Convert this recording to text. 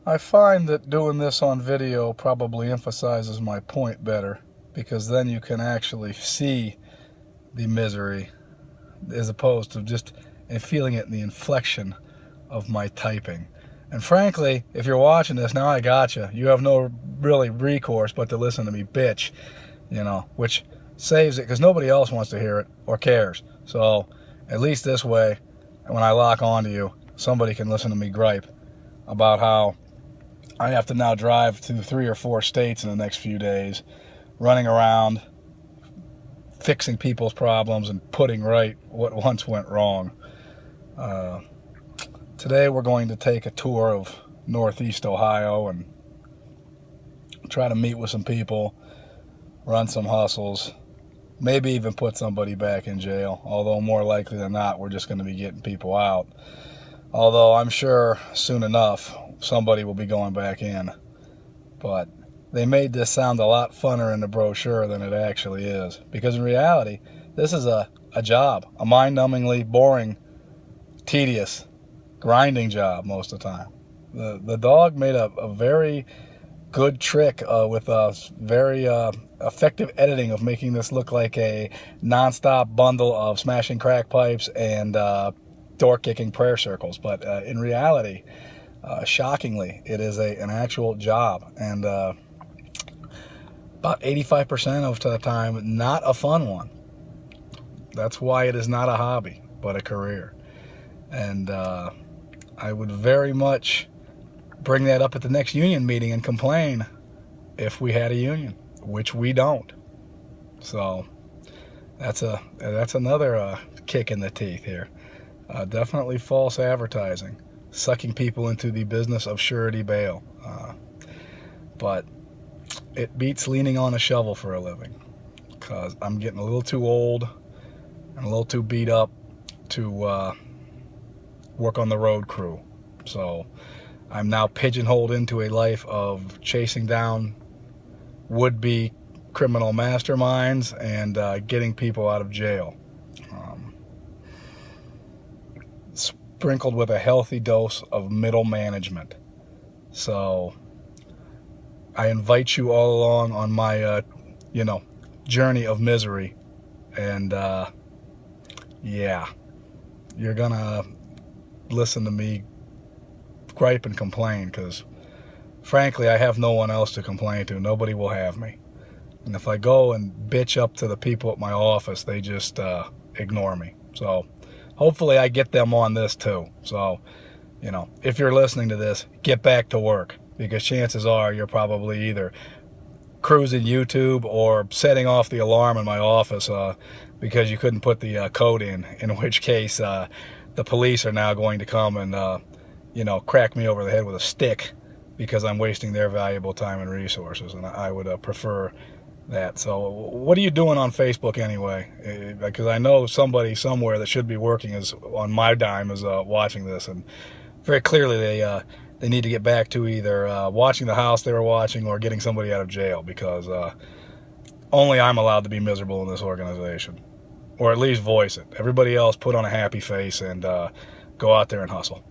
I find that doing this on video probably emphasizes my point better, because then you can actually see the misery as opposed to just feeling it in the inflection of my typing. And frankly, if you're watching this, now I got you. You have no really recourse but to listen to me bitch, which saves it because nobody else wants to hear it or cares. So at least this way, when I lock onto you, somebody can listen to me gripe about how I have to now drive to 3 or 4 states in the next few days, running around, fixing people's problems and putting right what once went wrong. Today we're going to take a tour of Northeast Ohio and try to meet with some people, run some hustles, maybe even put somebody back in jail, although more likely than not we're just going to be getting people out. Although I'm sure soon enough somebody will be going back in. But they made this sound a lot funner in the brochure than it actually is. Because in reality, this is a job, a mind-numbingly boring, tedious, grinding job most of the time. The dog made a very good trick with a very effective editing of making this look like a non-stop bundle of smashing crack pipes and door-kicking prayer circles. But in reality, shockingly, it is an actual job, and about 85% of the time, not a fun one. That's why it is not a hobby, but a career. And I would very much bring that up at the next union meeting and complain if we had a union, which we don't. So that's another kick in the teeth here. Definitely false advertising, sucking people into the business of surety bail. But it beats leaning on a shovel for a living, because I'm getting a little too old and a little too beat up to work on the road crew. So I'm now pigeonholed into a life of chasing down would-be criminal masterminds and getting people out of jail, sprinkled with a healthy dose of middle management. So I invite you all along on my journey of misery, and yeah, you're gonna listen to me gripe and complain, because frankly I have no one else to complain to. Nobody will have me, and if I go and bitch up to the people at my office, they just ignore me. So hopefully I get them on this too. So if you're listening to this, get back to work, because chances are you're probably either cruising YouTube or setting off the alarm in my office because you couldn't put the code in which case the police are now going to come and crack me over the head with a stick because I'm wasting their valuable time and resources, and I would prefer that. So what are you doing on Facebook anyway? Because I know somebody somewhere that should be working on my dime is watching this, and very clearly they need to get back to either watching the house they were watching or getting somebody out of jail, because only I'm allowed to be miserable in this organization, or at least voice it. Everybody else put on a happy face and go out there and hustle.